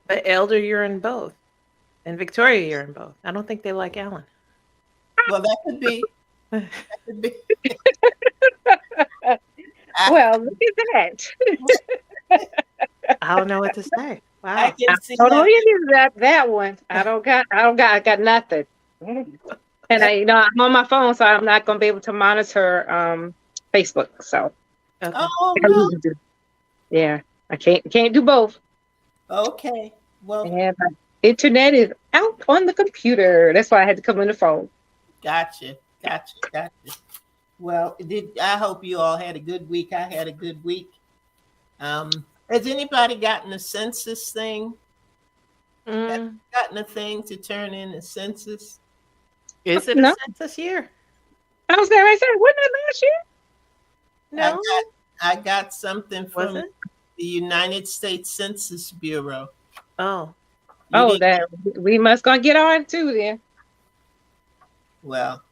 But Elder, you're in both. And Victoria, you're in both. I don't think they like Alan. Well, that could be. That could be. I, Well, look at that. I don't know what to say. I Wow. can see I don't know that. any of that one. I got nothing. And I'm on my phone, so I'm not gonna be able to monitor Facebook. So Okay. Oh no. yeah, I can't do both. Okay. Well, And my internet is out on the computer. That's why I had to come on the phone. gotcha. Gotcha. Well, I hope you all had a good week. I had a good week. Has anybody gotten a census thing? Mm. Gotten a thing to turn in a census? Is it a No, census year? I was there. I said, wasn't it last year? No. I got something Was from it? the United States Census Bureau. Oh. You Oh, didn't- that we must gonna get on too then. Well,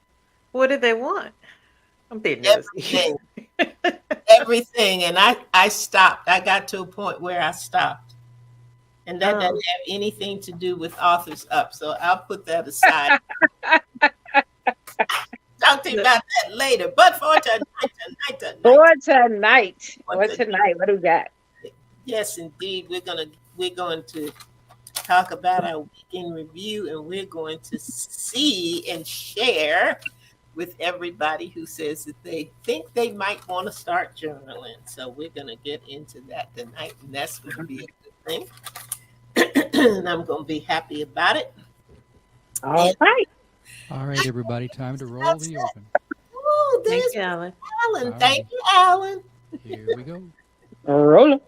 What did they want? I'm being nosy. everything, everything, and I stopped. I got to a point where I stopped, and that doesn't have anything to do with Authors Up. So I'll put that aside. Talk to you about that later. But for tonight. For tonight. What do we got? Yes, indeed. We're going to talk about our weekend review, and we're going to see and share with everybody who says that they think they might want to start journaling. So we're going to get into that tonight, and that's going to be a good thing. And I'm going to be happy about it. All right. All right, everybody, time to roll the open. Oh, Thank there's you, Alan. Alan. All Thank you, Alan. Here we go. Rolling.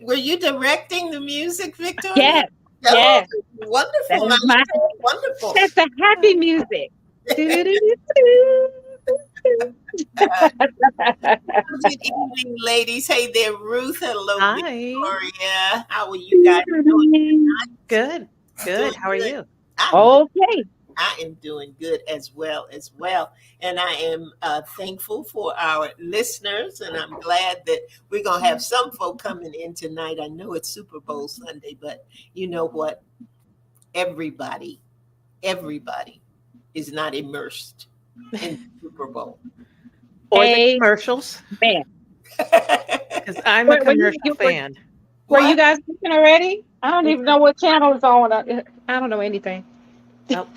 Were you directing the music, Victoria? Yes. Oh, Yes. wonderful. That is my- Wonderful. That's the happy music. Good evening, ladies. Hey there, Ruth. Hello, Hi. Victoria. How are you guys doing? Good. Good. How are you? Okay. I am doing good as well. And I am thankful for our listeners, and I'm glad that we're going to have some folk coming in tonight. I know it's Super Bowl Sunday, but you know what? Everybody is not immersed in the Super Bowl. Or the Hey, commercials. man. Because I'm a Wait, commercial fan. Were you guys looking already? I don't even know what channel is on. I don't know anything. Nope.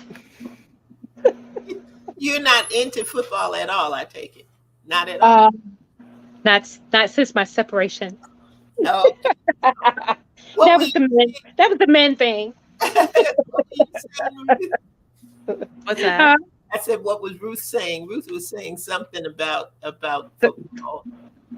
You're not into football at all, I take it. Not at all. Not since my separation. No. That was the men thing. What's that? I said, what was Ruth saying? Ruth was saying something about football.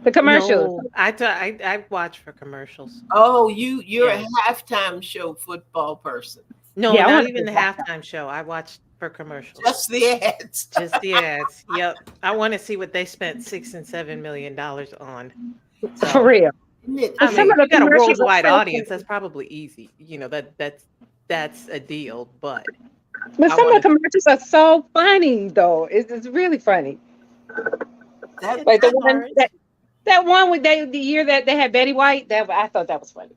The commercials. No, I watch for commercials. Oh, you're a halftime show football person. No, Yeah, I not wanna even the do that. halftime show. I watch for commercials. Just the ads. Just the ads. Yep. I want to see what they spent $6 and $7 million on. So, For real. Isn't it? I Some mean, of the you got a commercials are worldwide so audience. funny. That's probably easy. You know that's a deal. But But I some wanna- of the commercials are so funny, though. It's really funny. That- Like the That one hurts. that one with the year that they had Betty White. I thought that was funny.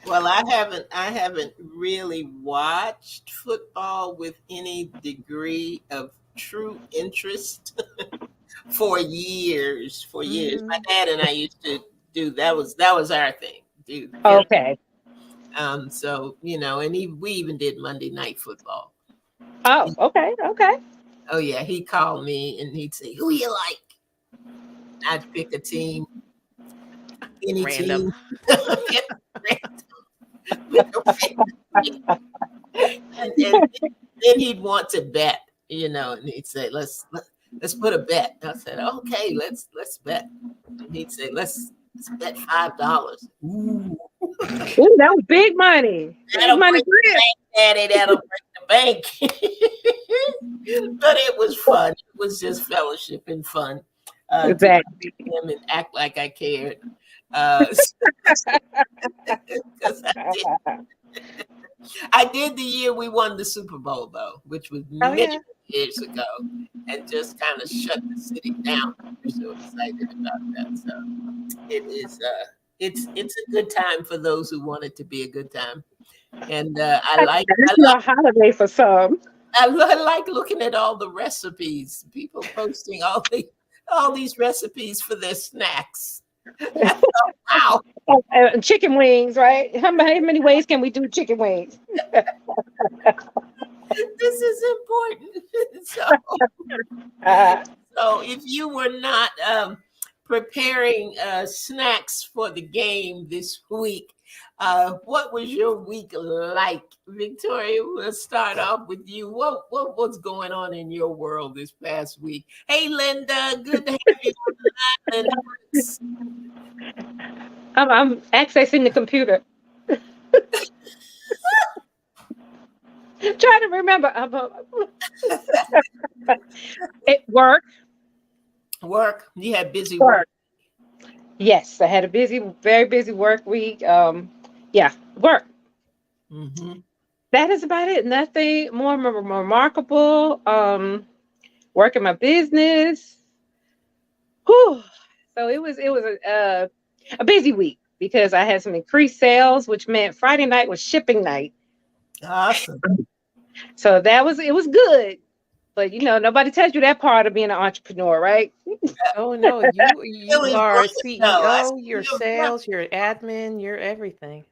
Well, I haven't really watched football with any degree of true interest. for years. Mhm. My dad and I used to do that. Was our thing. Do Okay. so and we even did Monday Night Football. Oh, okay. Okay. Oh yeah, he called me and he'd say, "Who you like?" I'd pick a team, any Random. team. and then he'd want to bet, and he'd say, "Let's put a bet." I said, "Okay, let's bet." And he'd say, "Let's bet $5." Ooh, Ooh, that was big money. Big that'll money. break the bank, Daddy. That'll break the bank. But it was fun. It was just fellowship and fun. To Exactly. him and act like I cared. 'Cause I did the year we won the Super Bowl, though, which was Oh many yeah. years ago, and just kind of shut the city down. We're so excited about that. So it is. It's a good time for those who want it to be a good time, and It's a holiday for some. I like looking at all the recipes. People posting all these recipes for their snacks. Wow, Chicken wings, right? How many ways can we do chicken wings? this is important. Uh, So if you were not preparing snacks for the game this week, what was your week like? Victoria, we'll start off with you. What was going on in your world this past week? Hey, Linda, good to have you on the line. I'm accessing the computer. Trying to remember. It work. Work. You had busy work. Yes, I had a very busy work week. Yeah, work. Mm-hmm. That is about it. Nothing more remarkable. Working my business. Whew. So it was a busy week because I had some increased sales, which meant Friday night was shipping night. Awesome. So it was good. But nobody tells you that part of being an entrepreneur, right? Oh no, you Really are good, though. I CEO, see your your sales, your admin, your everything.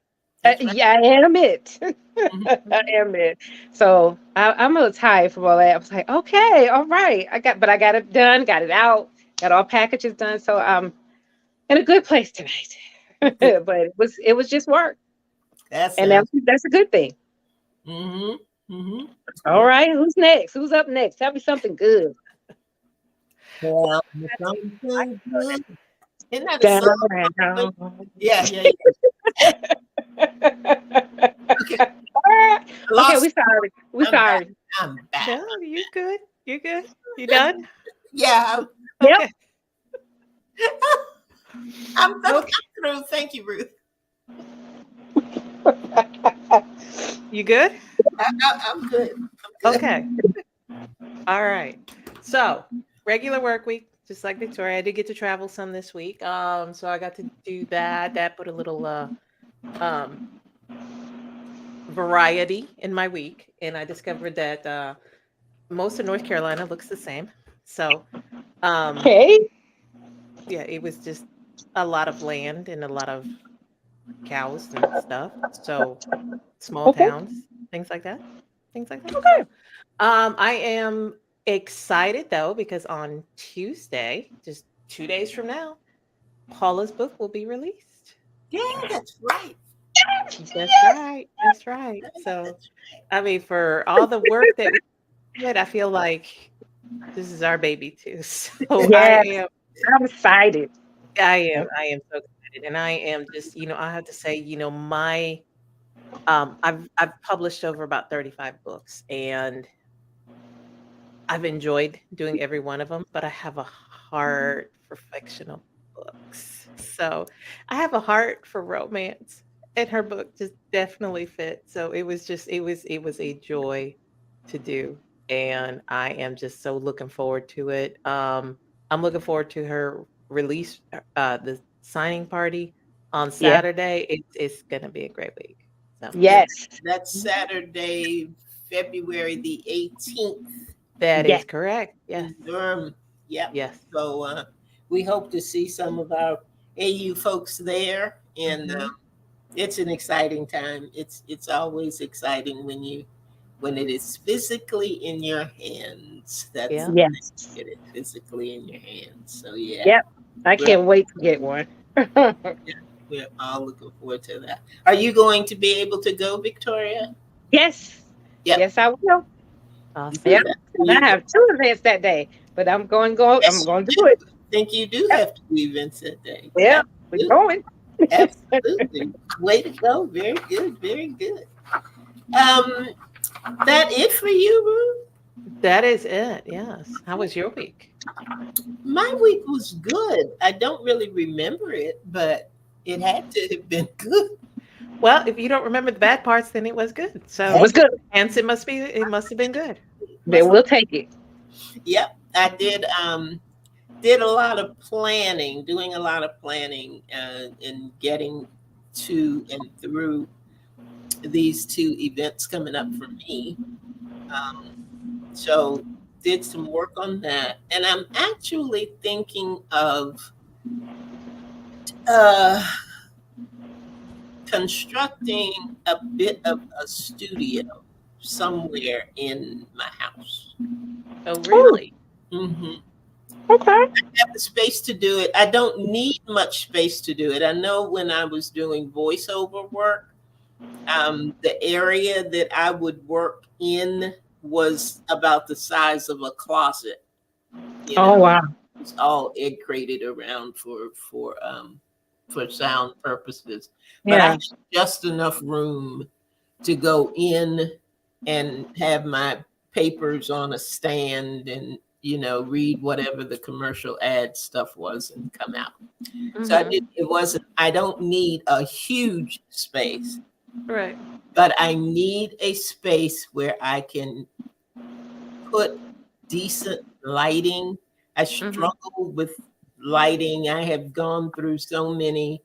That's right. Yeah, I am it. Mhm. I am it. So I'm a little tired from all that. I was like, okay, all right. I got it done, got it out, got all packages done. So I'm in a good place tonight. But it was just work, That's and that's a good thing. Mm-hmm. Mm-hmm. All right, who's next? Who's up next? Tell me something good. Well, something good. Isn't that a Down, song? down. Yeah. Okay. Okay, we sorry. We I'm back. sorry. I'm back. No, you good. You good. You done? Yeah. Yep. Okay. I'm Okay. through. Thank you, Ruth. You good? I'm good. Okay. All right. So regular work week, just like Victoria. I did get to travel some this week. So I got to do that. That put a little variety in my week. And I discovered that most of North Carolina looks the same. So Okay. yeah, it was just a lot of land and a lot of cows and stuff. So small Okay. towns, things like that. Things like that. So, I am excited though because on Tuesday, just 2 days from now, Paula's book will be released. Yeah, that's right. That's right. That's right. So, I mean, for all the work that we did, I feel like this is our baby too. So Yes, I'm excited. I am so excited, and I am just, I have to say, my, I've published over about 35 books, and I've enjoyed doing every one of them, but I have a heart for fictional books. So I have a heart for romance, and her book just definitely fit. So it was a joy to do, and I am just so looking forward to it. I'm looking forward to her release, the signing party on Yeah. Saturday. It's gonna be a great week. So Yes. That's Saturday, February the 18th. that Yes. is correct. Yes. In Durham. Yep. Yes. So we hope to see some of our AU folks there, and it's an exciting time. It's always exciting when it is physically in your hands. That's Yeah. Yes. get it physically in your hands. So yeah, Yep. I can't wait to get one. we're all looking forward to that. Are you going to be able to go, Victoria? Yes. Yep. Yes, I will. Awesome. Yep. You And I have 2 events that day, but I'm going to go. Yes, I'm going to you do it. think you do Yep. have 2 events that day. Yeah, we're going. Absolutely. Way to go. Very good. Very good. That it for you, Ruth? That is it. Yes. How was your week? My week was good. I don't really remember it, but it had to have been good. Well, if you don't remember the bad parts, then it was good. So It was good. hence it must have been good. They will take it. Yep, I did a lot of planning, doing a lot of planning, and getting to and through these 2 events coming up for me. So did some work on that, and I'm actually thinking of constructing a bit of a studio somewhere in my house. Oh, really? Mm-hmm. Okay. I have the space to do it. I don't need much space to do it. I know when I was doing voiceover work, the area that I would work in was about the size of a closet. Oh, wow. It's all egg crated around for sound purposes. But I Yeah. have just enough room to go in and have my papers on a stand and read whatever the commercial ad stuff was and come out. So I don't need a huge space, Right. but I need a space where I can put decent lighting. I struggle with lighting. I have gone through so many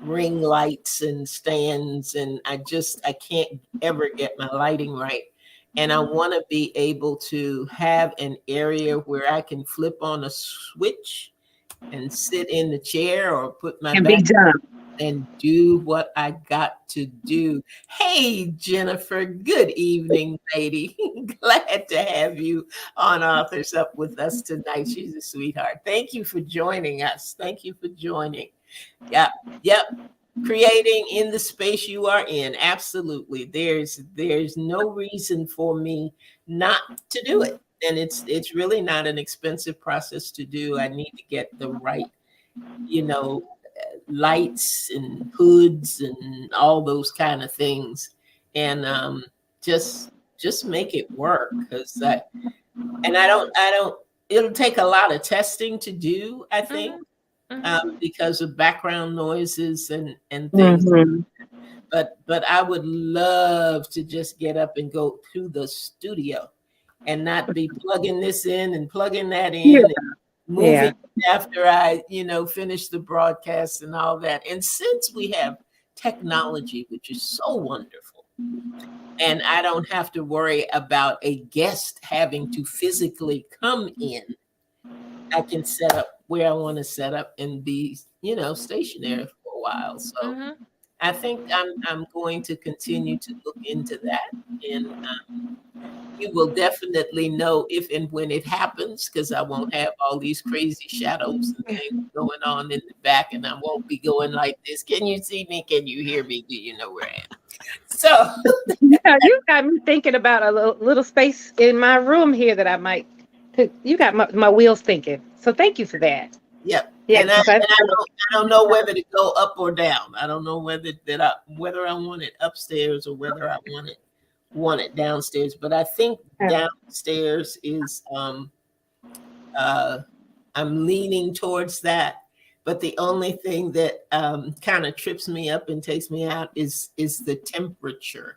ring lights and stands, and I can't ever get my lighting right. And I want to be able to have an area where I can flip on a switch and sit in the chair or put my Can back be done. and do what I got to do. Hey, Jennifer, good evening, lady. Glad to have you on Authors Up with us tonight. She's a sweetheart. Thank you for joining us. Thank you for joining. Yep. Creating in the space you are in. Absolutely. There's no reason for me not to do it. And it's really not an expensive process to do. I need to get the right, lights and hoods and all those kind of things, and just make it work, because I don't it'll take a lot of testing to do, I think, because of background noises and things. But I would love to just get up and go to the studio and not be plugging this in and plugging that in and moving after I, finish the broadcast and all that. And since we have technology, which is so wonderful, and I don't have to worry about a guest having to physically come in, I can set up where I want to set up and be, stationary for a while. So I think I'm going to continue to look into that, and you will definitely know if and when it happens, because I won't have all these crazy shadows and things going on in the back, and I won't be going like this. Can you see me? Can you hear me? Do you know where I am? So Yeah, you got me thinking about a little space in my room here that I might. You got my wheels thinking. So thank you for that. yep. Yeah, And I don't know whether to go up or down. I don't know whether I want it upstairs or whether I want it downstairs. But I think downstairs is I'm leaning towards that. But the only thing that kind of trips me up and takes me out is the temperature.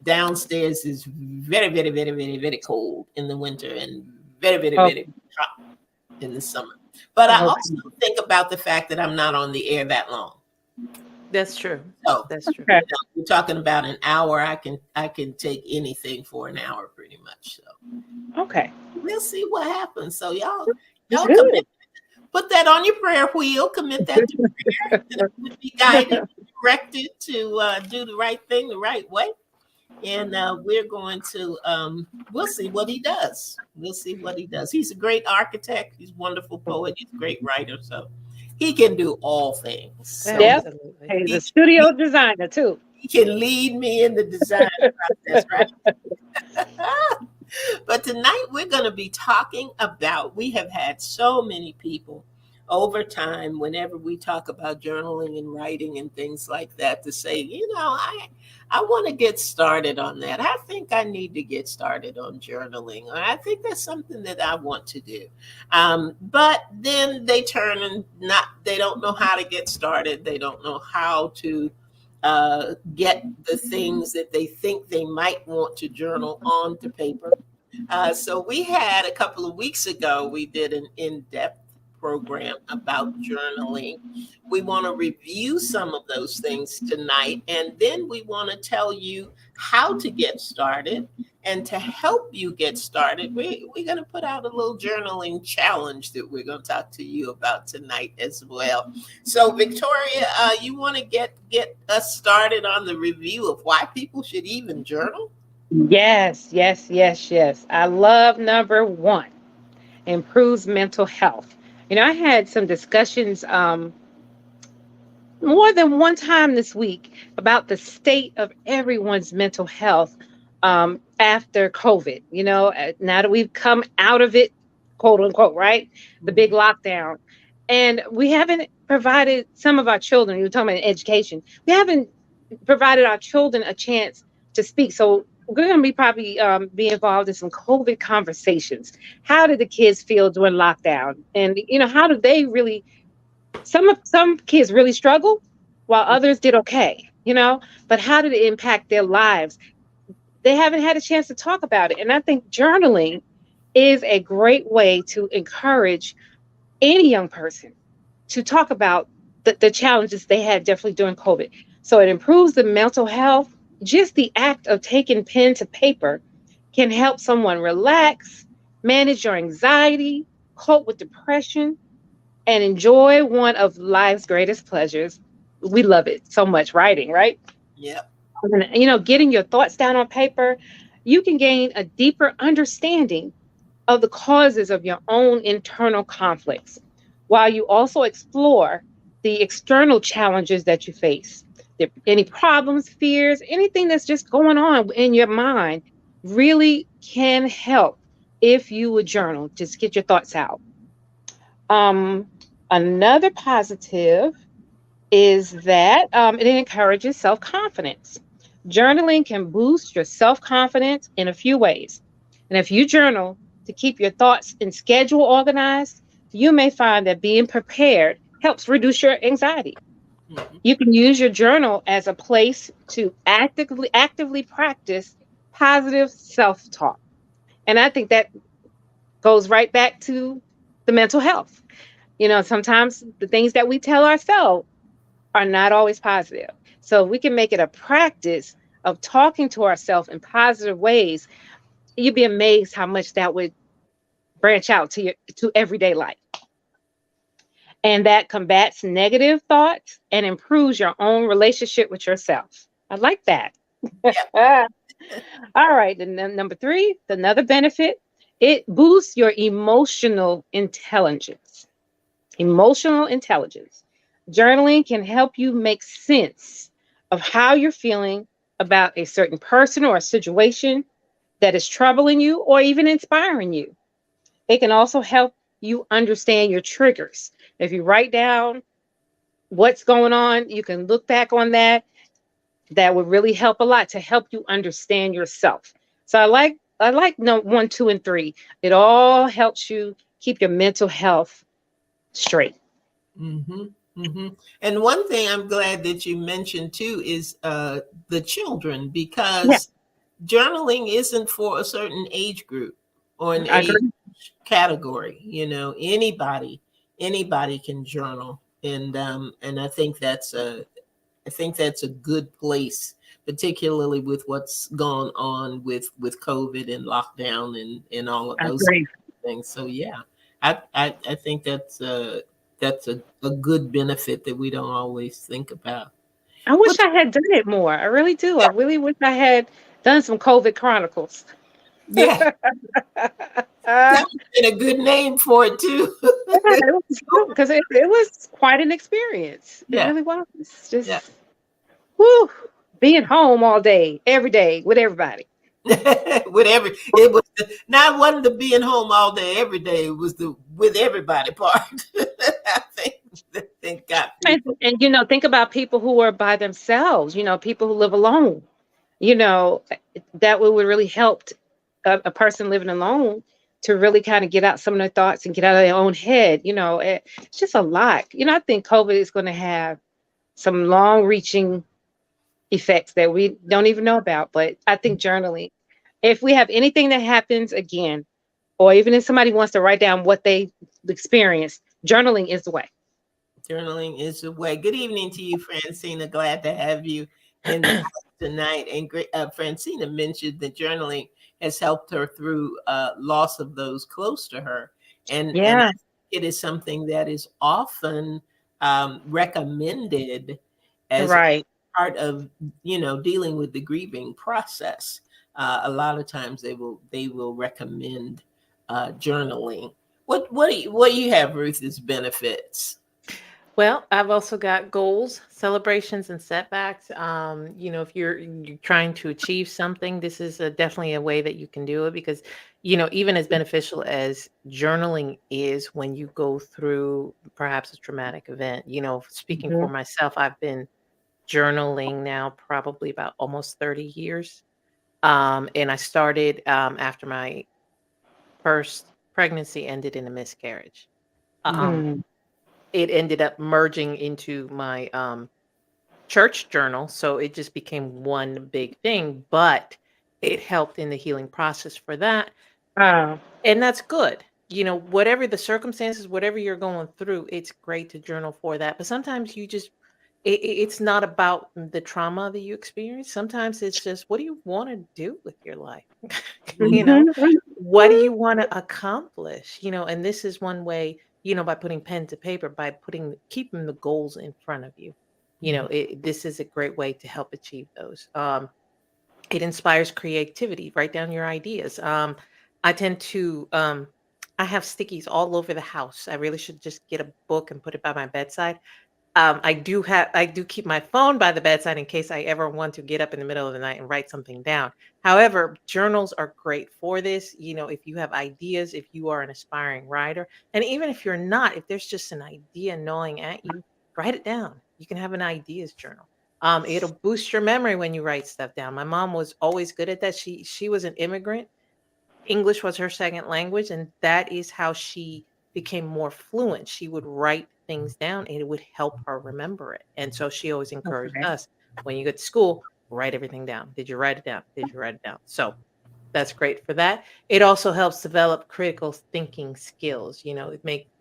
Downstairs is very, very, very, very, very cold in the winter and very, very, very hot in the summer. But I also think about the fact that I'm not on the air that long. That's true. So That's true. we're talking about an hour. I can take anything for an hour pretty much. So Okay. we'll see what happens. So y'all Good. commit, put that on your prayer wheel, commit that to prayer, and it would be guided, directed to do the right thing the right way. And we're going to we'll see what he does. We'll see what he does. He's a great architect. He's a wonderful poet. He's a great writer. So he can do all things. So Yep. Absolutely. He's a studio designer too. he can lead me in the design process, right? But tonight we're going to be talking about, we have had so many people over time, whenever we talk about journaling and writing and things like that, to say, I want to get started on that. I think I need to get started on journaling. Or I think that's something that I want to do. But then they turn and they don't know how to get started. They don't know how to get the things that they think they might want to journal onto paper. So we had a couple of weeks ago, we did an in-depth program about journaling. We want to review some of those things tonight, and then we want to tell you how to get started. And to help you get started, we're going to put out a little journaling challenge that we're going to talk to you about tonight as well. So Victoria, you want to get us started on the review of why people should even journal? Yes. I love number 1, improves mental health. I had some discussions more than one time this week about the state of everyone's mental health after COVID. Now that we've come out of it, quote unquote, right? The big lockdown. And we haven't provided some of our children, you were talking about education, we haven't provided our children a chance to speak. So we're going to be probably be involved in some COVID conversations. How did the kids feel during lockdown? And, how do they really, some kids really struggle while others did okay, but how did it impact their lives? They haven't had a chance to talk about it. And I think journaling is a great way to encourage any young person to talk about the challenges they had definitely during COVID. So it improves the mental health. Just the act of taking pen to paper can help someone relax, manage your anxiety, cope with depression, and enjoy one of life's greatest pleasures. We love it so much, writing, right? Yeah. And, getting your thoughts down on paper, you can gain a deeper understanding of the causes of your own internal conflicts, while you also explore the external challenges that you face. Any problems, fears, anything that's just going on in your mind really can help if you would journal. Just get your thoughts out. Another positive is that it encourages self-confidence. Journaling can boost your self-confidence in a few ways. And if you journal to keep your thoughts and schedule organized, you may find that being prepared helps reduce your anxiety. You can use your journal as a place to actively practice positive self-talk. And I think that goes right back to the mental health. Sometimes the things that we tell ourselves are not always positive. So we can make it a practice of talking to ourselves in positive ways. You'd be amazed how much that would branch out to everyday life. And that combats negative thoughts and improves your own relationship with yourself. I like that. Yeah. All right. And then number 3, another benefit, it boosts your emotional intelligence. Emotional intelligence. Journaling can help you make sense of how you're feeling about a certain person or a situation that is troubling you or even inspiring you. It can also help you understand your triggers. If you write down what's going on, you can look back on that. That would really help a lot to help you understand yourself. So I like 1, 2, and 3. It all helps you keep your mental health straight. Mm-hmm. Mm-hmm. And one thing I'm glad that you mentioned too is the children, because journaling isn't for a certain age group or an age category. Anybody can journal, and I think that's a good place particularly with what's gone on with COVID and lockdown and all of I those agree. things. So yeah, I think that's a good benefit that we don't always think about. I wish I had done it more. I really do. I really wish I had done some COVID Chronicles. Yeah, Uh, that would have been a good name for it too. because it was quite an experience. It Yeah, really was. yeah. Just whew, being home all day, every day with everybody. It was not one the being home all day every day. It was the with everybody part. I think got people. And think about people who are by themselves. People who live alone. You know, that would really help a person living alone to really kind of get out some of their thoughts and get out of their own head. It's just a lot. I think COVID is going to have some long-reaching effects that we don't even know about. But I think journaling, if we have anything that happens again, or even if somebody wants to write down what they experienced, journaling is the way. Journaling is the way. Good evening to you, Francina. Glad to have you in the house tonight. And Francina mentioned that journaling has helped her through loss of those close to her, and Yeah, it is something that is often recommended as right. part of dealing with the grieving process. A lot of times they will recommend journaling. What do you have, Ruth, as benefits? Well, I've also got goals, celebrations, and setbacks. If you're trying to achieve something, this is definitely a way that you can do it because, even as beneficial as journaling is when you go through perhaps a traumatic event, speaking for Mhm. myself, I've been journaling now probably about almost 30 years. And I started after my first pregnancy ended in a miscarriage. Um, Mm. it ended up merging into my church journal. So it just became one big thing, but it helped in the healing process for that. Uh, And that's good. Whatever the circumstances, whatever you're going through, it's great to journal for that. But sometimes it's not about the trauma that you experience. Sometimes it's just, what do you want to do with your life? you know, mhm. what do you want to accomplish? And this is one way, by putting pen to paper, by keeping the goals in front of you. This is a great way to help achieve those. It inspires creativity. Write down your ideas. I tend to, I have stickies all over the house. I really should just get a book and put it by my bedside. I do keep my phone by the bedside in case I ever want to get up in the middle of the night and write something down. However, journals are great for this. If you have ideas, if you are an aspiring writer, and even if you're not, if there's just an idea gnawing at you, write it down. You can have an ideas journal. It'll boost your memory when you write stuff down. My mom was always good at that. She was an immigrant. English was her second language, and that is how she became more fluent. She would write things down and it would help her remember it. And so she always encouraged Okay. us, when you get to school, write everything down. Did you write it down? Did you write it down? So that's great for that. It also helps develop critical thinking skills,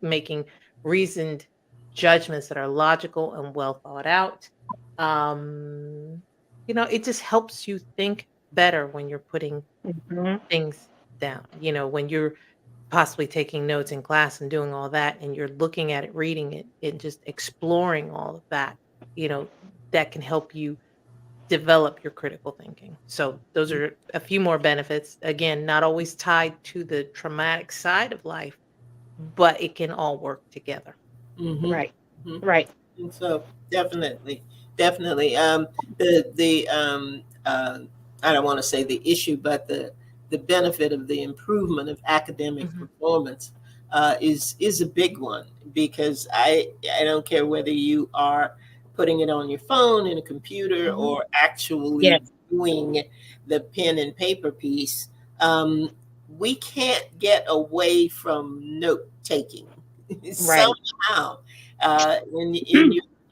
making reasoned judgments that are logical and well thought out. Um, it just helps you think better when you're putting Mhm. things down. When you're possibly taking notes in class and doing all that, and you're looking at it, reading it, and just exploring all of that, you know, that can help you develop your critical thinking. So those are a few more benefits. Again, not always tied to the traumatic side of life, but it can all work together. Mm-hmm. Right. Mm-hmm. Right. And so definitely. The I don't want to say the issue, but the benefit of the improvement of academic Mhm. performance is a big one because I don't care whether you are putting it on your phone, in a computer, Mhm. or actually Yes. doing the pen and paper piece. Um, we can't get away from note taking Right. somehow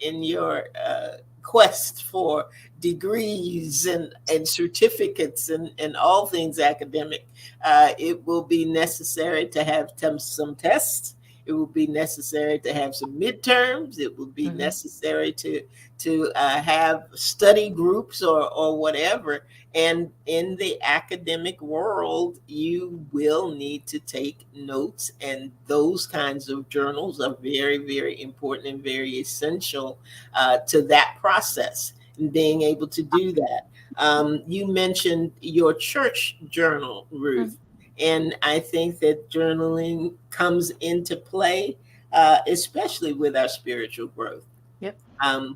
in your quest for degrees and certificates and all things academic. It will be necessary to have some tests. It will be necessary to have some midterms. It will be necessary to have study groups or whatever. And in the academic world, you will need to take notes, and those kinds of journals are very, very important and very essential to that process and being able to do that. You mentioned your church journal, Ruth. And I think that journaling comes into play, especially with our spiritual growth. Yep.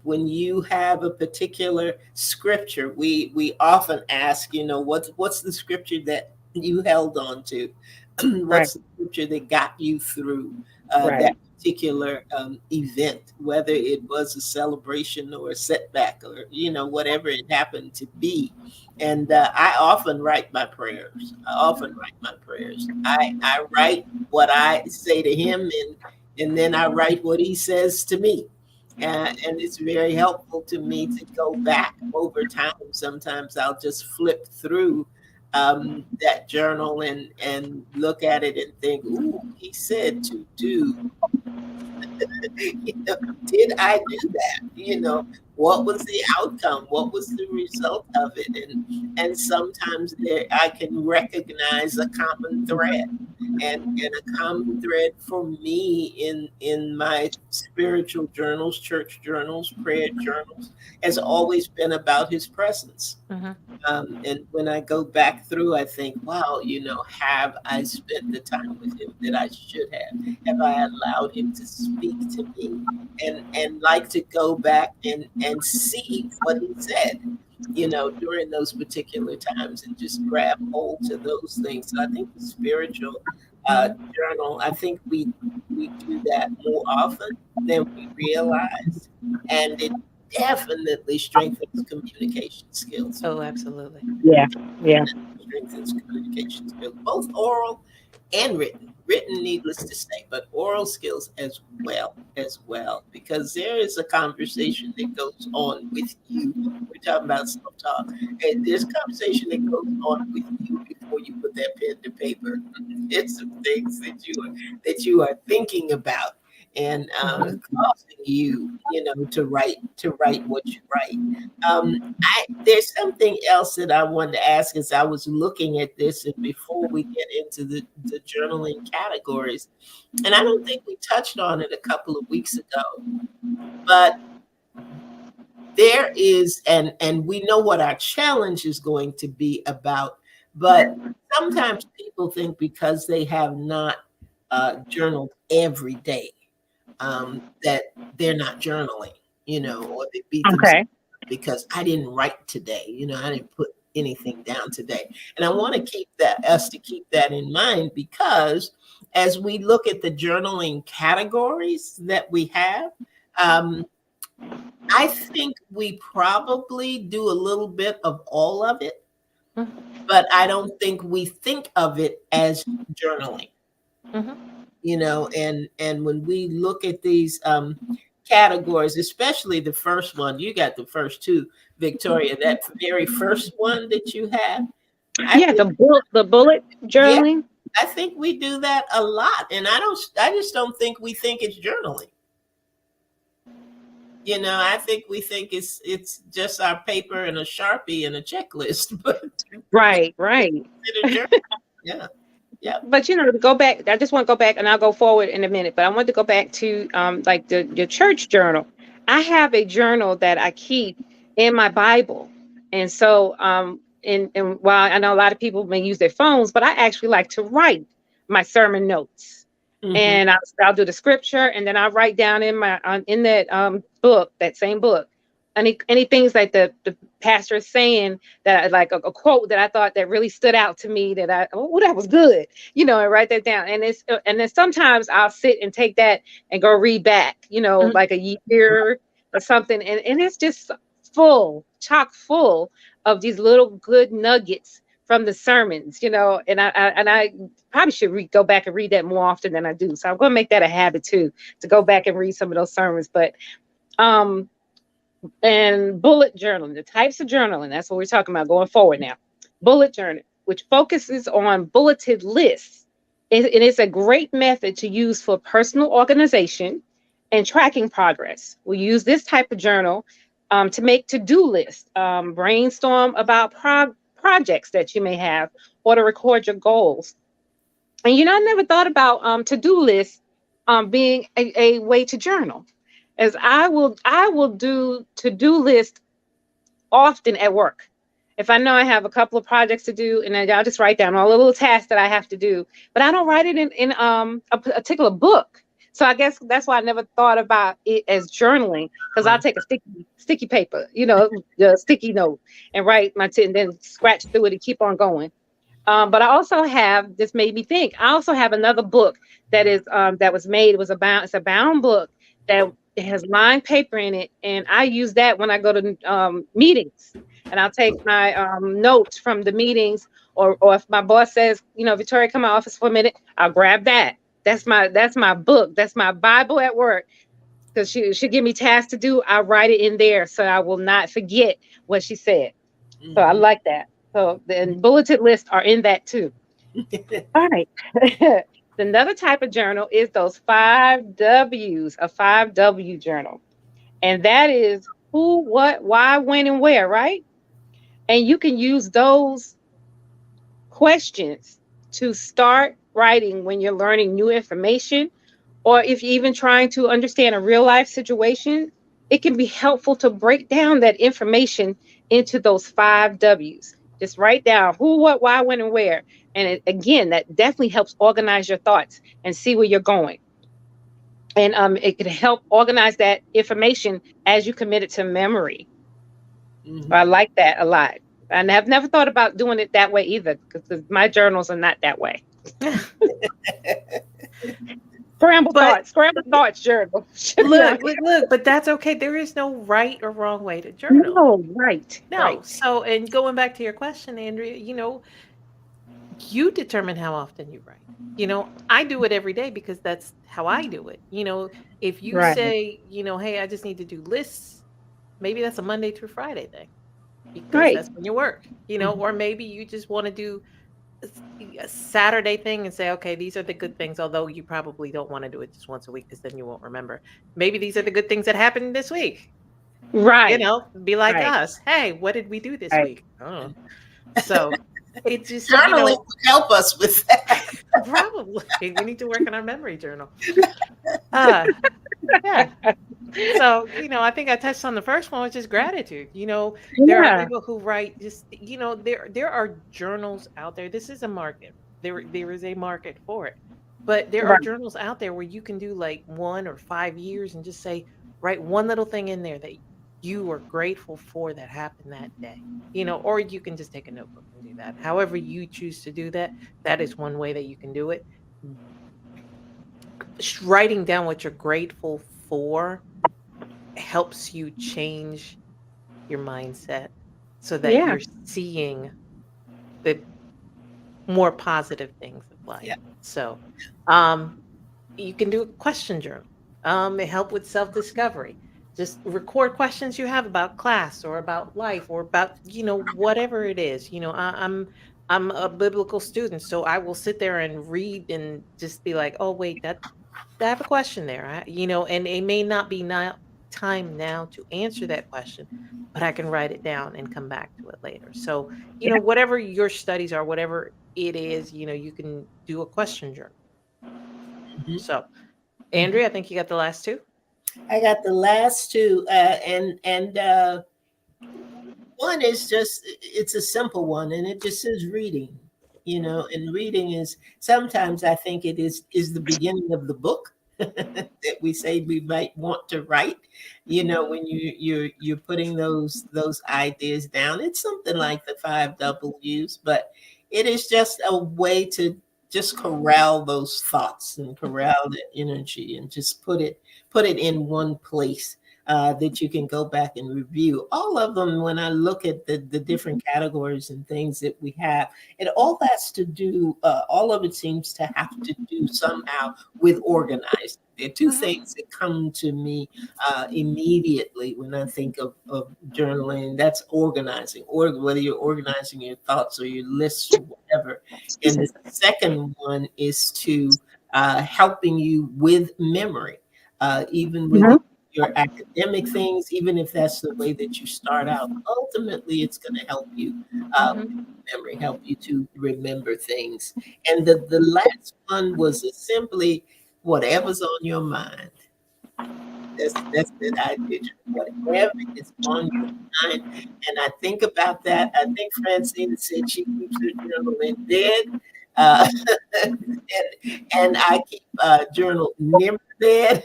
When you have a particular scripture, we often ask, you know, what's the scripture that you held on to? What's the scripture that got you through that particular event, whether it was a celebration or a setback or, you know, whatever it happened to be. And I often write my prayers. I write what I say to him, and then I write what he says to me. And it's very helpful to me to go back over time. Sometimes I'll just flip through that journal and look at it and think, ooh, he said to do. You know, did I do that? You know, what was the outcome? What was the result of it? And sometimes I can recognize a common thread. And a common thread for me in my spiritual journals, church journals, prayer journals, has always been about his presence. And when I go back through, I think, wow, you know, have I spent the time with him that I should have? Have I allowed him to speak to me? And like to go back and see what he said, you know, during those particular times, and just grab hold to those things. So I think the spiritual journal, I think we do that more often than we realize, and it definitely strengthens communication skills. Oh, absolutely. Yeah. Strengthens communication skills, both oral and written. Written, needless to say, but oral skills as well, because there is a conversation that goes on with you. We're talking about self-talk, and there's a conversation that goes on with you before you put that pen to paper. It's some things that you are thinking about, and causing you, you know, to write what you write. There's something else that I wanted to ask as I was looking at this, and before we get into the journaling categories, and I don't think we touched on it a couple of weeks ago, but there is, and we know what our challenge is going to be about, but sometimes people think because they have not journaled every day, that they're not journaling, you know, or they beat themselves because I didn't write today, you know, I didn't put anything down today. And I want to keep that in mind, because as we look at the journaling categories that we have, I think we probably do a little bit of all of it, but I don't think we think of it as journaling. You know, and when we look at these categories, especially the first one, you got the first two, Victoria, that very first one that you have. The bullet journaling. Yeah, I think we do that a lot, and I just don't think we think it's journaling. You know, I think we think it's just our paper and a Sharpie and a checklist. But right. Yeah. Yeah. But you know, to go back, I just want to go back, and I'll go forward in a minute. But I want to go back to like your church journal. I have a journal that I keep in my Bible, and so and while I know a lot of people may use their phones, but I actually like to write my sermon notes, and I'll do the scripture, and then I write down in my in that book, that same book, any things like the pastor is saying that, like a quote that I thought that really stood out to me, that that was good, you know, and write that down. And then sometimes I'll sit and take that and go read back, you know, like a year or something, and it's just chock full of these little good nuggets from the sermons, you know. And I probably should go back and read that more often than I do. So I'm going to make that a habit too, to go back and read some of those sermons. But and bullet journaling, the types of journaling, that's what we're talking about going forward now. Bullet journal, which focuses on bulleted lists And it's a great method to use for personal organization and tracking progress. We use this type of journal to make to-do lists, brainstorm about projects that you may have, or to record your goals. And I never thought about to-do lists being a way to journal, as I will do to-do list often at work. If I know I have a couple of projects to do, and then I'll just write down all the little tasks that I have to do, but I don't write it in a particular book. So I guess that's why I never thought about it as journaling, because I'll take a sticky paper, the sticky note, and write and then scratch through it and keep on going. But I also have, this made me think, I also have another book that is that was made. It's a bound book that has lined paper in it, and I use that when I go to meetings, and I'll take my notes from the meetings, or if my boss says, Victoria, come to my office for a minute, I'll grab that. That's my book. That's my Bible at work, because she give me tasks to do. I write it in there so I will not forget what she said. So I like that. So the bulleted lists are in that too. All right. Another type of journal is those 5 W's, a 5W journal. And that is who, what, why, when, and where, right? And you can use those questions to start writing when you're learning new information, or if you're even trying to understand a real life situation. It can be helpful to break down that information into those 5 W's. Just write down who, what, why, when, and where. And again, that definitely helps organize your thoughts and see where you're going. And it can help organize that information as you commit it to memory. So I like that a lot. And I've never thought about doing it that way either, because my journals are not that way. Scrambled thoughts journal. Look, but that's okay. There is no right or wrong way to journal. No, right. No. Right. So, and going back to your question, Andrea, you determine how often you write. I do it every day because that's how I do it. If you say, hey, I just need to do lists, maybe that's a Monday through Friday thing, because that's when you work, or maybe you just want to do a Saturday thing and say, okay, these are the good things, although you probably don't want to do it just once a week, because then you won't remember. Maybe these are the good things that happened this week. Right. Be like us. Hey, what did we do this week? Oh. So it's just journaling would help us with that. Probably. We need to work on our memory journal. Yeah. So, I think I touched on the first one, which is gratitude. There are people who write just, there are journals out there. This is a market. There is a market for it. But there are journals out there where you can do like 1 or 5 years and just say, write one little thing in there that you are grateful for that happened that day. Or you can just take a notebook and do that. However you choose to do that, that is one way that you can do it. Writing down what you're grateful for helps you change your mindset so that you're seeing the more positive things of life. Yeah. So you can do a question journal. It helps with self-discovery. Just record questions you have about class or about life or about, whatever it is. I'm a biblical student, so I will sit there and read and just be like, oh, wait, I have a question there. And it may not be time now to answer that question, but I can write it down and come back to it later. So, whatever your studies are, whatever it is, you can do a question journal. So, Andrea, I think you got the last 2. I got the last 2, and one is it's a simple one, and it just says reading. And reading is, sometimes I think it is the beginning of the book that we say we might want to write. When you're putting those ideas down, it's something like the 5 W's, but it is just a way to just corral those thoughts and corral the energy and just put it in one place that you can go back and review. All of them, when I look at the different categories and things that we have, it all has to do, all of it seems to have to do somehow with organizing. There are two things that come to me immediately when I think of journaling. That's organizing, or whether you're organizing your thoughts or your lists or whatever. And the second one is to helping you with memory, even with Mhm. your academic things, even if that's the way that you start out. Ultimately, it's going to help you memory, help you to remember things. And the last one was simply whatever's on your mind. That's it. I did whatever is on your mind. And I think about that. I think Francine said she keeps her journal in bed. Uh, and I keep a journal near my bed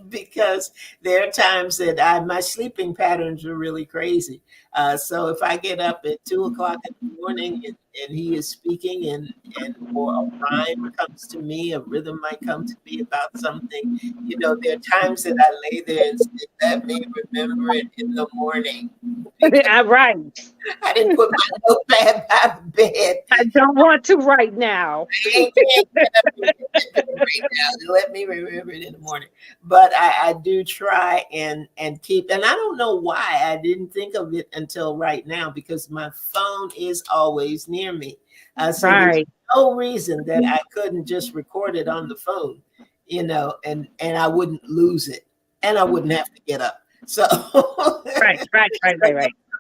because there are times that my sleeping patterns are really crazy. So if I get up at 2 o'clock in the morning and he is speaking and or a rhyme comes to me, a rhythm might come to me about something, there are times that I lay there and say, let me remember it in the morning. Right. I didn't put my notepad by the bed. I don't want to right now. I can't get up and right now. Let me remember it in the morning. But I do try and keep, and I don't know why I didn't think of it until right now, because my phone is always near me. So there's no reason that I couldn't just record it on the phone, and I wouldn't lose it, and I wouldn't have to get up. So Right.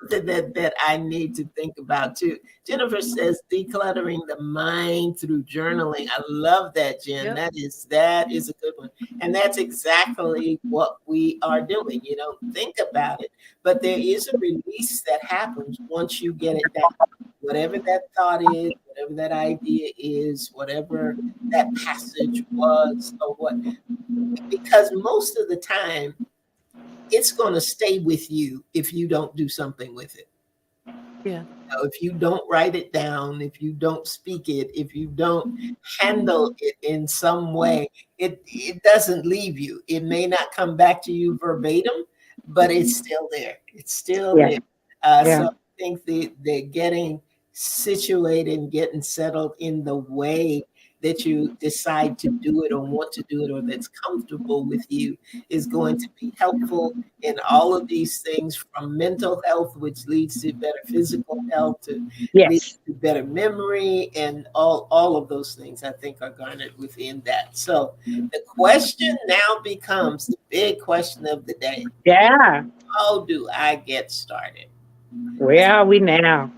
that I need to think about too. Jennifer says decluttering the mind through journaling. I love that, Jen. Yep. That is a good one. And that's exactly what we are doing. Think about it. But there is a release that happens once you get it down. Whatever that thought is, whatever that idea is, whatever that passage was, or what, because most of the time it's going to stay with you if you don't do something with it. Yeah. If you don't write it down, if you don't speak it, if you don't handle it in some way, it doesn't leave you. It may not come back to you verbatim, but it's still there. It's still there. So I think they're getting situated and getting settled in the way that you decide to do it or want to do it, or that's comfortable with you, is going to be helpful in all of these things, from mental health, which leads to better physical health, to leads to better memory, and all of those things I think are garnered within that. So the question now becomes the big question of the day. Yeah. How do I get started? Where are we now?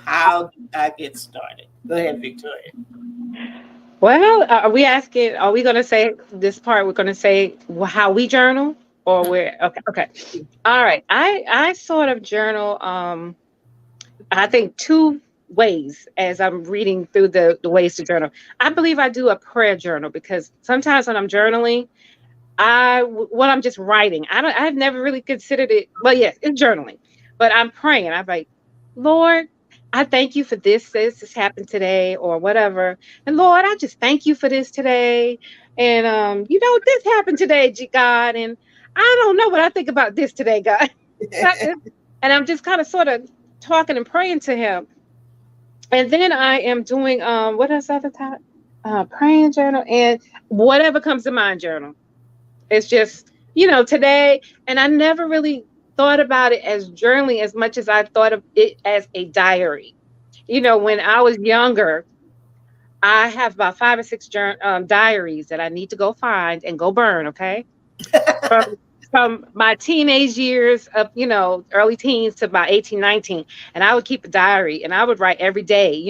How do I get started? Go ahead, Victoria. Well, are we going to say this part? We're going to say how we journal, or where? Okay. All right. I sort of journal, I think 2 ways as I'm reading through the ways to journal. I believe I do a prayer journal, because sometimes when I'm journaling, I'm just writing. I've never really considered it. Well, yes, it's journaling, but I'm praying. I'm like, Lord, I thank you for this happened today, or whatever. And Lord, I just thank you for this today. And this happened today, God. And I don't know what I think about this today, God. And I'm just kind of sort of talking and praying to him. And then I am doing what else at the top? Praying journal, and whatever comes to mind journal. It's just, today. And I never really thought about it as journaling as much as I thought of it as a diary. When I was younger, I have about 5 or 6 diaries that I need to go find and go burn. Okay. From my teenage years up, early teens to about 18, 19. And I would keep a diary, and I would write every day,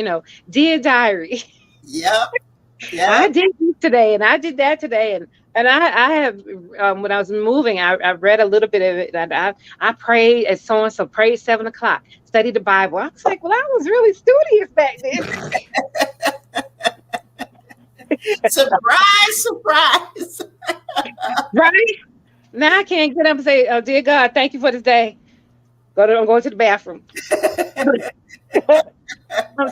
dear diary. Yep. I did this today, and I did that today. And I have, when I was moving, I read a little bit of it. And I prayed at so-and-so, prayed 7 o'clock, studied the Bible. I was like, well, I was really studious back then. Surprise. Right? Now I can't get up and say, oh, dear God, thank you for this day. I'm going to the bathroom.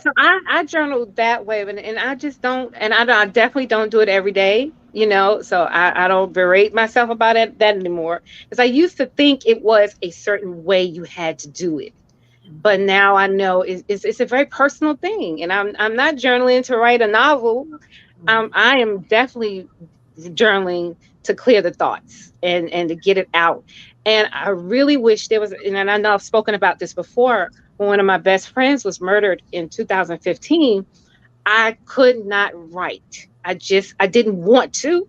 So I journal that way, and I just don't, and I definitely don't do it every day, so I don't berate myself about that anymore, because I used to think it was a certain way you had to do it, but now I know it's a very personal thing, and I'm not journaling to write a novel. I am definitely journaling to clear the thoughts and to get it out. And I really wish there was, and I know I've spoken about this before, when one of my best friends was murdered in 2015, I could not write. I didn't want to.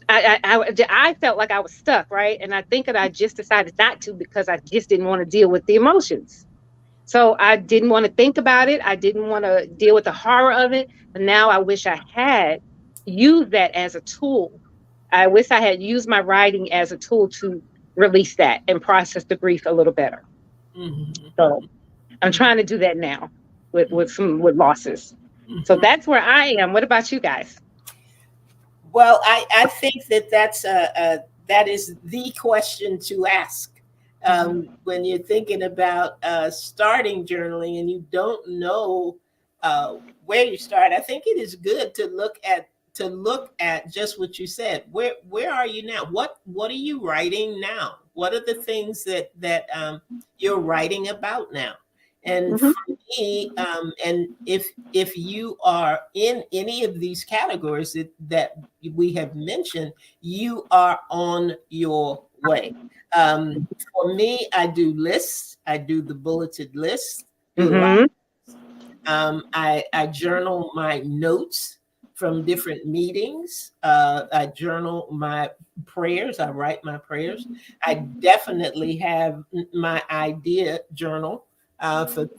I felt like I was stuck, right? And I think that I just decided not to because I just didn't want to deal with the emotions. So I didn't want to think about it. I didn't want to deal with the horror of it. But now I wish I had used that as a tool. I wish I had used my writing as a tool to release that and process the grief a little better. Mm-hmm. So I'm trying to do that now with losses. So that's where I am. What about you guys? Well, I think that is the question to ask when you're thinking about starting journaling and you don't know where you start. I think it is good to look at just what you said. Where are you now? What are you writing now? What are the things that you're writing about now? And for me, and if you are in any of these categories that we have mentioned, you are on your way. For me, I do lists. I do the bulleted lists. I journal my notes from different meetings. I journal my prayers. I write my prayers. I definitely have my idea journal for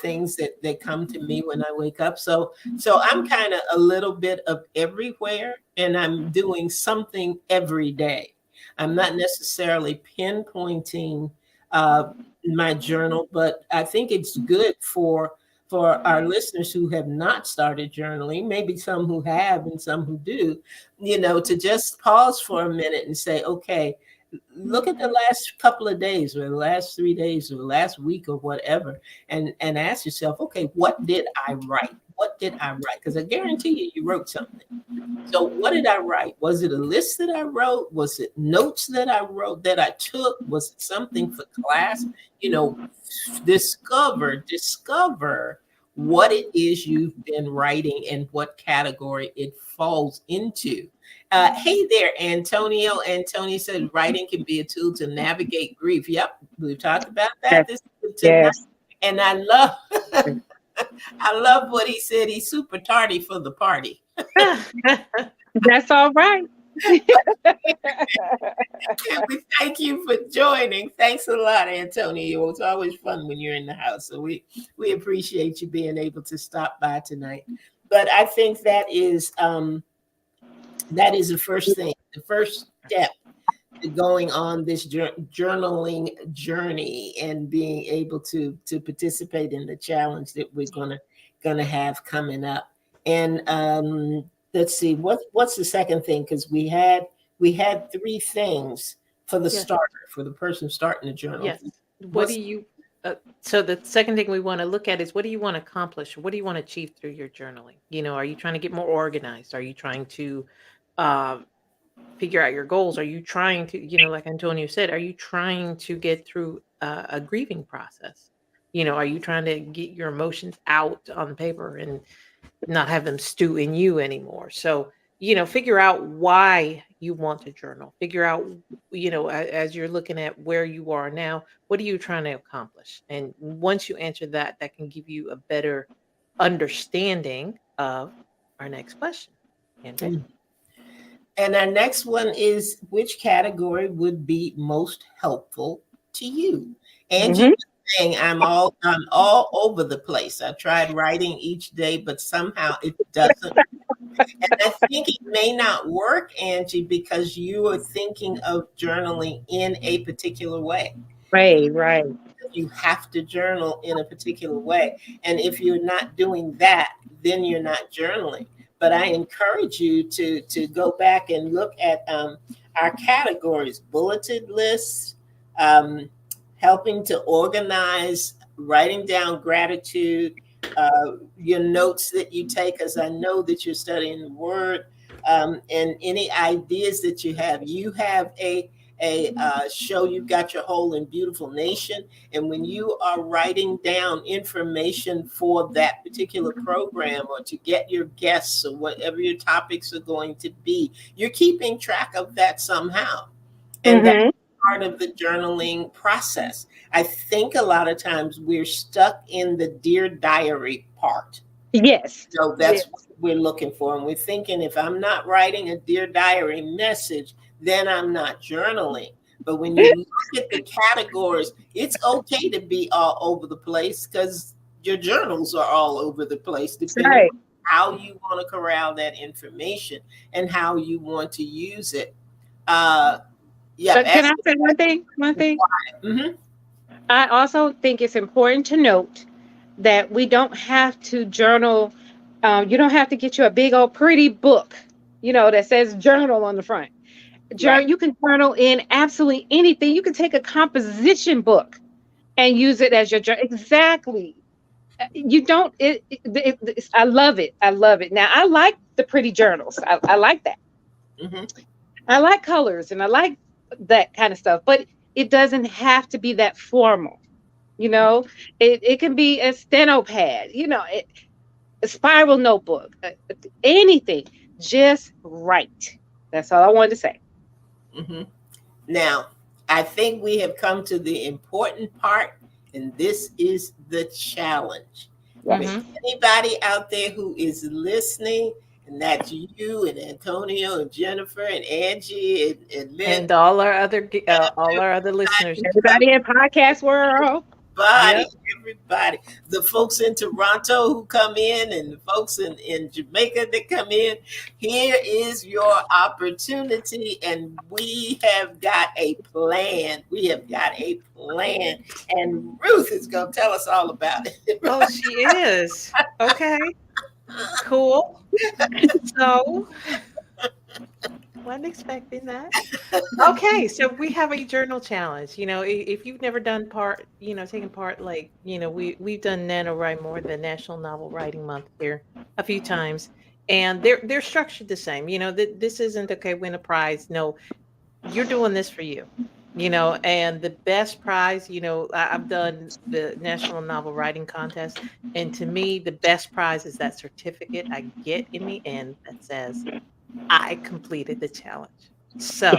things that come to me when I wake up. So I'm kind of a little bit of everywhere, and I'm doing something every day. I'm not necessarily pinpointing my journal, but I think it's good for our listeners who have not started journaling, maybe some who have and some who do, to just pause for a minute and say, okay, look at the last couple of days or the last 3 days or the last week or whatever, and ask yourself, okay, what did I write? What did I write? Because I guarantee you wrote something. So what did I write? Was it a list that I wrote? Was it notes that I wrote, that I took? Was it something for class? Discover what it is you've been writing and what category it falls into. Hey there, Antonio. Antonio said writing can be a tool to navigate grief. Yep, we've talked about that. This is tonight. And I love what he said. He's super tardy for the party. That's all right. We thank you for joining. Thanks a lot, Antonio. It's always fun when you're in the house. So we appreciate you being able to stop by tonight. But I think that is the first thing, the first step to going on this journaling journey and being able to participate in the challenge that we're gonna have coming up. And let's see, what's the second thing? Because we had 3 things for the starter, for the person starting the journal. Yes. What do you? So the second thing we want to look at is, what do you want to accomplish? What do you want to achieve through your journaling? Are you trying to get more organized? Are you trying to figure out your goals? Are you trying to, like Antonio said, are you trying to get through a grieving process? Are you trying to get your emotions out on paper and not have them stew in you anymore? So, figure out why you want to journal. Figure out, as you're looking at where you are now, what are you trying to accomplish? And once you answer that, that can give you a better understanding of our next question. Okay. And our next one is, which category would be most helpful to you? Angie, saying I'm all over the place. I tried writing each day, but somehow it doesn't. And I think it may not work, Angie, because you are thinking of journaling in a particular way. Right. You have to journal in a particular way. And if you're not doing that, then you're not journaling. But I encourage you to go back and look at our categories: bulleted lists, helping to organize, writing down gratitude, your notes that you take, as I know that you're studying the word, and any ideas that you have. You have a show you've got your whole and beautiful nation. And when you are writing down information for that particular program or to get your guests or whatever your topics are going to be, you're keeping track of that somehow. And that's part of the journaling process. I think a lot of times we're stuck in the Dear Diary part. Yes. So that's what we're looking for. And we're thinking, if I'm not writing a Dear Diary message, then I'm not journaling. But when you look at the categories, it's okay to be all over the place because your journals are all over the place, depending on how you want to corral that information and how you want to use it. But can I say one thing? Mm-hmm. I also think it's important to note that we don't have to journal. You don't have to get you a big old pretty book, that says journal on the front. Right. You can journal in absolutely anything. You can take a composition book and use it as your journal. Exactly. You don't. I love it. I love it. Now I like the pretty journals. I like that. Mm-hmm. I like colors and I like that kind of stuff, but it doesn't have to be that formal. It can be a steno pad, a spiral notebook, anything. Just write. That's all I wanted to say. Mm-hmm. Now, I think we have come to the important part, and this is the challenge. Mm-hmm. Anybody out there who is listening, and that's you and Antonio and Jennifer and Angie and Lynn, And all our other listeners. Everybody in podcast world. Everybody, the folks in Toronto who come in and the folks in Jamaica that come in, here is your opportunity. And we have got a plan. And Ruth is going to tell us all about it. Oh, she is. Okay. Cool. So, wasn't expecting that. Okay, so we have a journal challenge. If you've never done taken part, we've done NaNoWriMo, the National Novel Writing Month here a few times, and they're structured the same. This isn't okay, win a prize. No, you're doing this for you. And the best prize, I've done the National Novel Writing Contest, and to me, the best prize is that certificate I get in the end that says I completed the challenge. So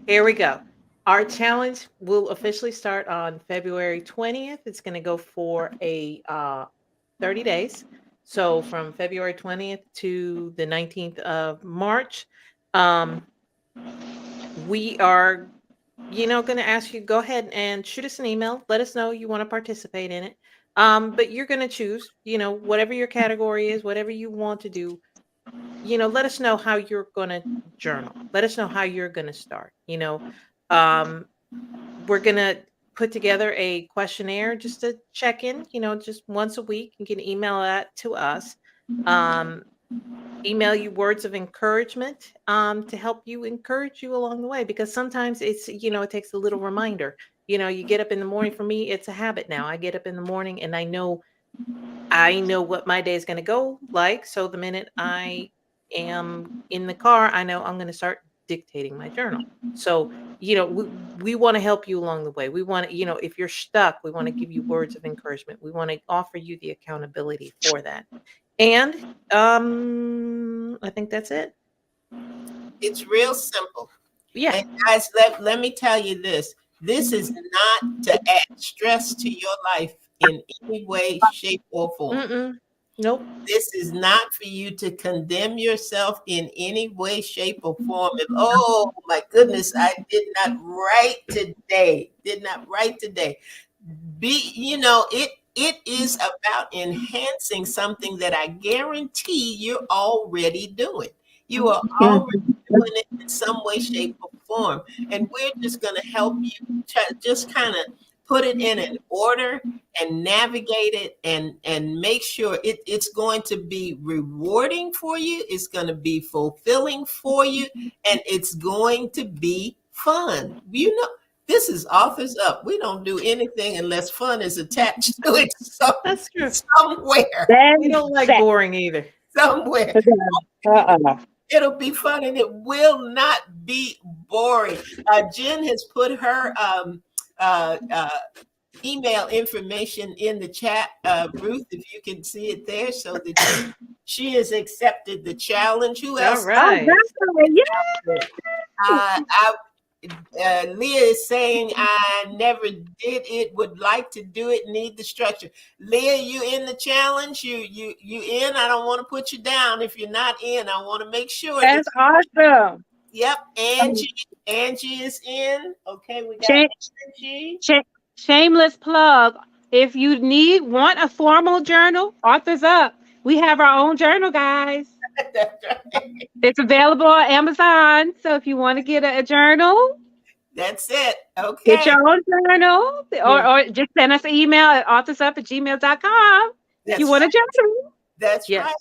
here we go. Our challenge will officially start on February 20th. It's going to go for a 30 days. So from February 20th to the 19th of March, we are, going to ask you, go ahead and shoot us an email. Let us know you want to participate in it. But you're going to choose, whatever your category is, whatever you want to do. Let us know how you're going to journal. Let us know how you're going to start. We're going to put together a questionnaire just to check in, just once a week. You can email that to us. Email you words of encouragement to help you encourage you along the way, because sometimes it's, it takes a little reminder. You get up in the morning. For me, it's a habit now. I get up in the morning and I know what my day is going to go like. So the minute I am in the car, I know I'm going to start dictating my journal. So, we want to help you along the way. We want to, if you're stuck, we want to give you words of encouragement. We want to offer you the accountability for that. And I think that's it. It's real simple. Yeah. And guys, let me tell you this. This is not to add stress to your life in any way, shape, or form. Mm-mm. Nope. This is not for you to condemn yourself in any way, shape, or form. If, oh my goodness, I did not write today. It is about enhancing something that I guarantee you're already doing. You are already doing it in some way, shape, or form. And we're just going to help you just kind of put it in an order and navigate it and make sure it's going to be rewarding for you. It's going to be fulfilling for you. And it's going to be fun. This is Authors Up. We don't do anything unless fun is attached to it. So that's true. Somewhere. We don't like boring either. Somewhere. It'll be fun and it will not be boring. Jen has put her email information in the chat, Ruth, if you can see it there, so that she has accepted the challenge. Who All else? right. Leah is saying, I never did it, would like to do it, need the structure. Leah, you in the challenge? You in? I don't want to put you down. If you're not in, I want to make sure. That's awesome. Yep, Angie is in. Okay, we got Angie. Shameless plug. If you want a formal journal, Authors Up. We have our own journal, guys. That's right. It's available on Amazon. So if you want to get a journal, that's it. Okay. Get your own journal, or just send us an email at authorsup@gmail.com. If you want a journal. That's right.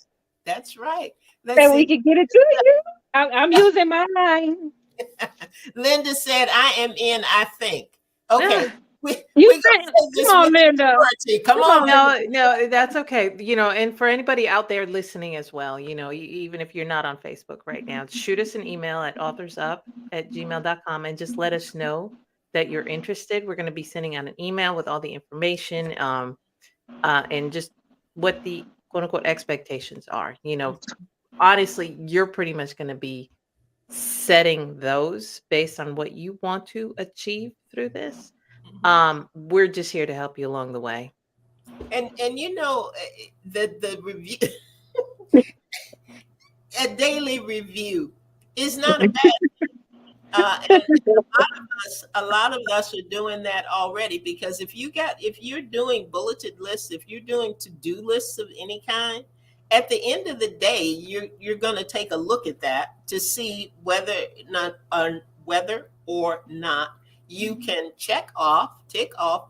That's right. So we can get it to you. I'm using mine. Linda said, I am in, I think. Okay. Come on, Linda. Come on. No, that's okay. And for anybody out there listening as well, even if you're not on Facebook right now, shoot us an email at authorsup@gmail.com and just let us know that you're interested. We're going to be sending out an email with all the information and just what the quote unquote expectations are. Honestly, you're pretty much going to be setting those based on what you want to achieve through this. We're just here to help you along the way. And the review, a daily review is not a bad thing. A lot of us are doing that already, because if you're doing bulleted lists, if you're doing to-do lists of any kind, at the end of the day, you're going to take a look at that to see whether or not you can tick off,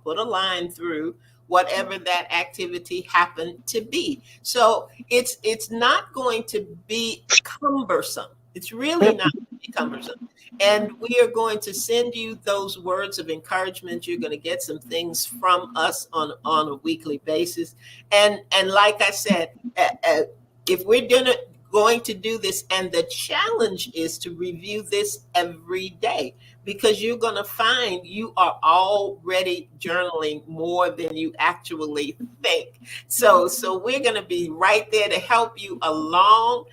put a line through whatever that activity happened to be. So it's not going to be cumbersome. It's really not going to be cumbersome. And we are going to send you those words of encouragement. You're going to get some things from us on a weekly basis. And like I said, if we're going to do this, and the challenge is to review this every day, because you're going to find you are already journaling more than you actually think. So we're going to be right there to help you along.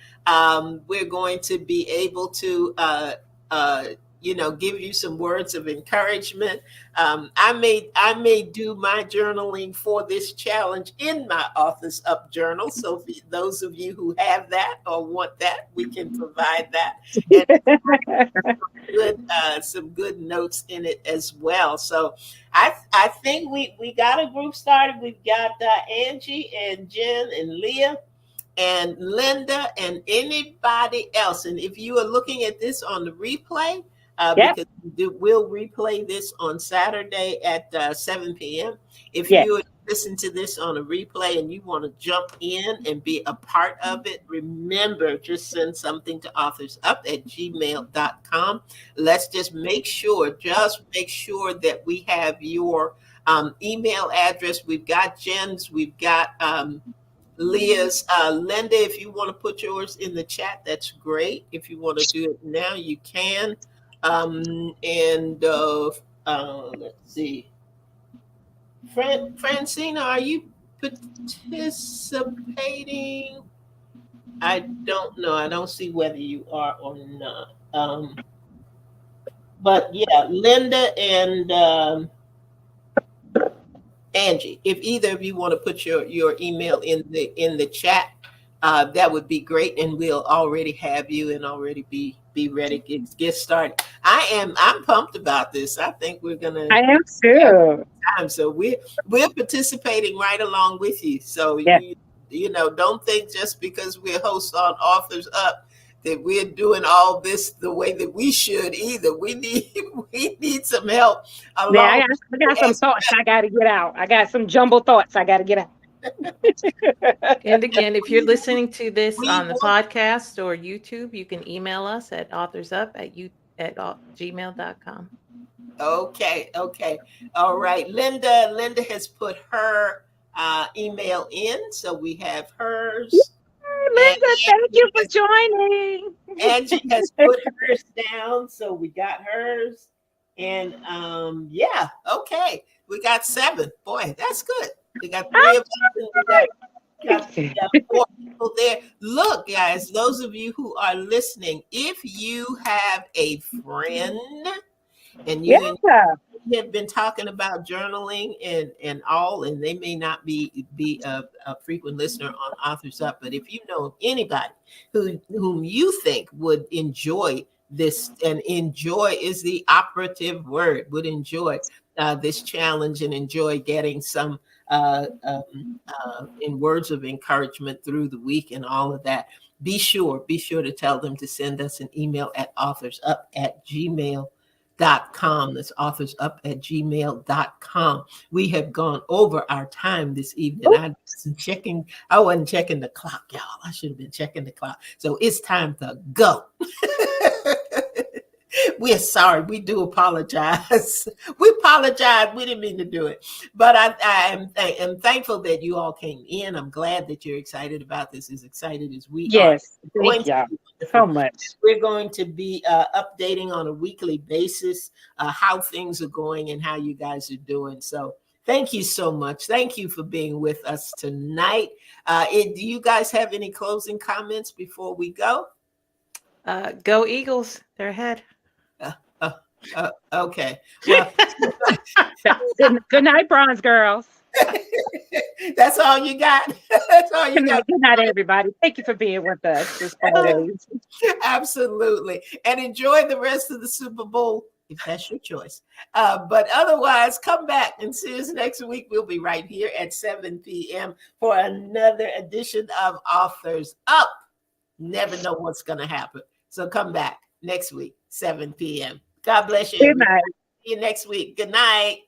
We're going to be able to give you some words of encouragement. I may do my journaling for this challenge in my Authors Up journal. So for those of you who have that or want that, we can provide that. And some good notes in it as well. So I think we got a group started. We've got Angie and Jen and Leah and Linda and anybody else. And if you are looking at this on the replay, because we'll replay this on Saturday at 7 p.m. If you listen to this on a replay and you want to jump in and be a part of it, remember, just send something to authorsup@gmail.com. Let's just make sure that we have your email address. We've got Jen's, we've got Leah's. Linda, if you want to put yours in the chat, that's great. If you want to do it now, you can. Let's see. Francina, are you participating? I don't know. I don't see whether you are or not. But yeah, Linda and Angie, if either of you want to put your email in the chat, that would be great, and we'll already have you and already be ready to get started. I'm pumped about this. I think we're gonna. I am too. So we're participating right along with you. So you don't think just because we're hosts on Authors Up that we're doing all this the way that we should either. We need some help. I got some thoughts I got to get out. I got some jumble thoughts I got to get out. And again, if you're listening to this on the podcast or YouTube, you can email us at authorsup@gmail.com. Okay. All right. Linda has put her email in, so we have hers. Linda, thank you for joining. Angie has put hers down, so we got hers. And yeah, okay. We got 7. Boy, that's good. We got 3 of us and we got 4 people there. Look, guys, those of you who are listening, if you have a friend and you have been talking about journaling and all, and they may not be a frequent listener on Authors Up, but if you know of anybody whom you think would enjoy this, and enjoy is the operative word, would enjoy this challenge and enjoy getting some in words of encouragement through the week and all of that, be sure to tell them to send us an email at authorsup@gmail.com. That's authorsup@gmail.com. We have gone over our time this evening. I wasn't checking the clock, y'all. I should have been checking the clock. So it's time to go. We're sorry. We do apologize. We apologize. We didn't mean to do it. But I am thankful that you all came in. I'm glad that you're excited about this, as excited as we are. Yes, thank y'all so much. We're going to be updating on a weekly basis how things are going and how you guys are doing. So thank you so much. Thank you for being with us tonight. Do you guys have any closing comments before we go? Go Eagles. They're ahead. Okay. Well, Good night, Bronze Girls. that's all you got. That's all you got. Good night, everybody. Thank you for being with us this days. Absolutely. And enjoy the rest of the Super Bowl, if that's your choice. But otherwise, come back and see us next week. We'll be right here at 7 p.m. for another edition of Authors Up. Never know what's going to happen. So come back next week, 7 p.m. God bless you. Good night. See you next week. Good night.